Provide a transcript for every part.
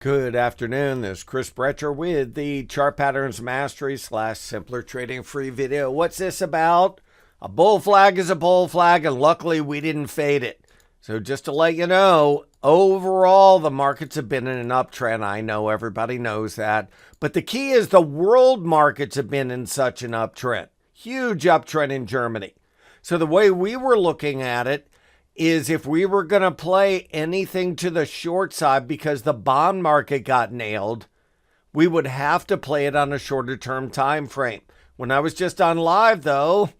Good afternoon, this is Chris Brecher with the Chart Patterns Mastery / Simpler Trading free video. What's this about? A bull flag is a bull flag, and luckily we didn't fade it. So just to let you know, overall the markets have been in an uptrend. I know everybody knows that. But the key is the world markets have been in such an uptrend. Huge uptrend in Germany. So the way we were looking at it is if we were going to play anything to the short side because the bond market got nailed, we would have to play it on a shorter term time frame. When I was just on live, though,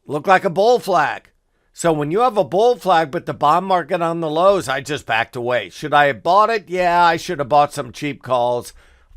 looked like a bull flag. So when you have a bull flag but the bond market on the lows, I just backed away. Should I have bought it? Yeah, I should have bought some cheap calls.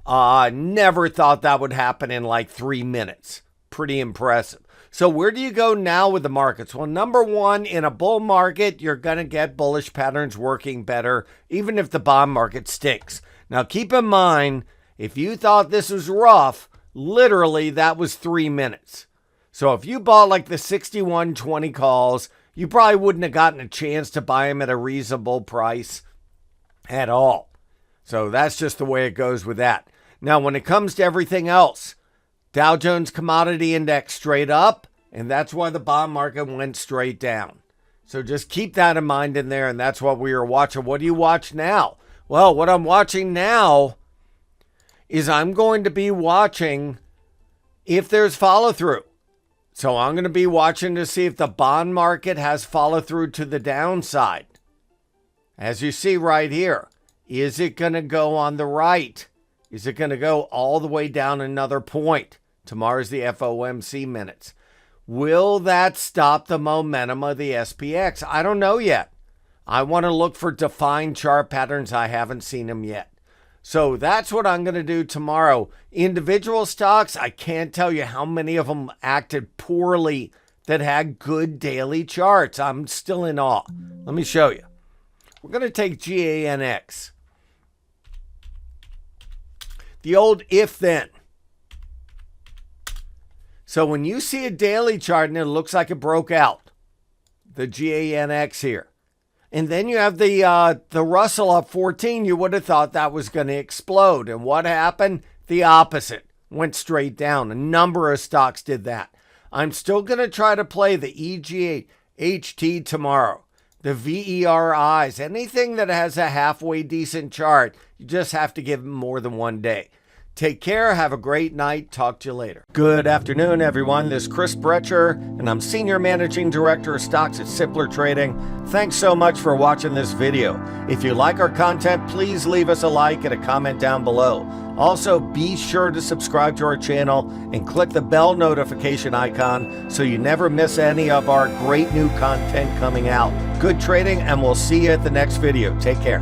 Never thought that would happen in like 3 minutes. Pretty impressive. So where do you go now with the markets? Well, number one, in a bull market, you're going to get bullish patterns working better, even if the bond market stinks. Now, keep in mind, if you thought this was rough, literally that was 3 minutes. So if you bought like the 61.20 calls, you probably wouldn't have gotten a chance to buy them at a reasonable price at all. So that's just the way it goes with that. Now, when it comes to everything else, Dow Jones Commodity Index straight up, and that's why the bond market went straight down. So just keep that in mind in there, and that's what we are watching. What do you watch now? Well, what I'm watching now is I'm going to be watching if there's follow-through. So I'm going to be watching to see if the bond market has follow-through to the downside. As you see right here, is it going to go on the right? Is it going to go all the way down another point? Tomorrow's the FOMC minutes. Will that stop the momentum of the SPX? I don't know yet. I want to look for defined chart patterns. I haven't seen them yet. So that's what I'm going to do tomorrow. Individual stocks, I can't tell you how many of them acted poorly that had good daily charts. I'm still in awe. Let me show you. We're going to take GANX. The old if-then. So when you see a daily chart and it looks like it broke out, the GANX here, and then you have the Russell up 14, you would have thought that was going to explode. And what happened? The opposite. Went straight down. A number of stocks did that. I'm still going to try to play the EGHT tomorrow. The VERIs, anything that has a halfway decent chart, you just have to give them more than 1 day. Take care. Have a great night. Talk to you later. Good afternoon, everyone. This is Chris Brecher, and I'm Senior Managing Director of Stocks at Simpler Trading. Thanks so much for watching this video. If you like our content, please leave us a like and a comment down below. Also, be sure to subscribe to our channel and click the bell notification icon so you never miss any of our great new content coming out. Good trading, and we'll see you at the next video. Take care.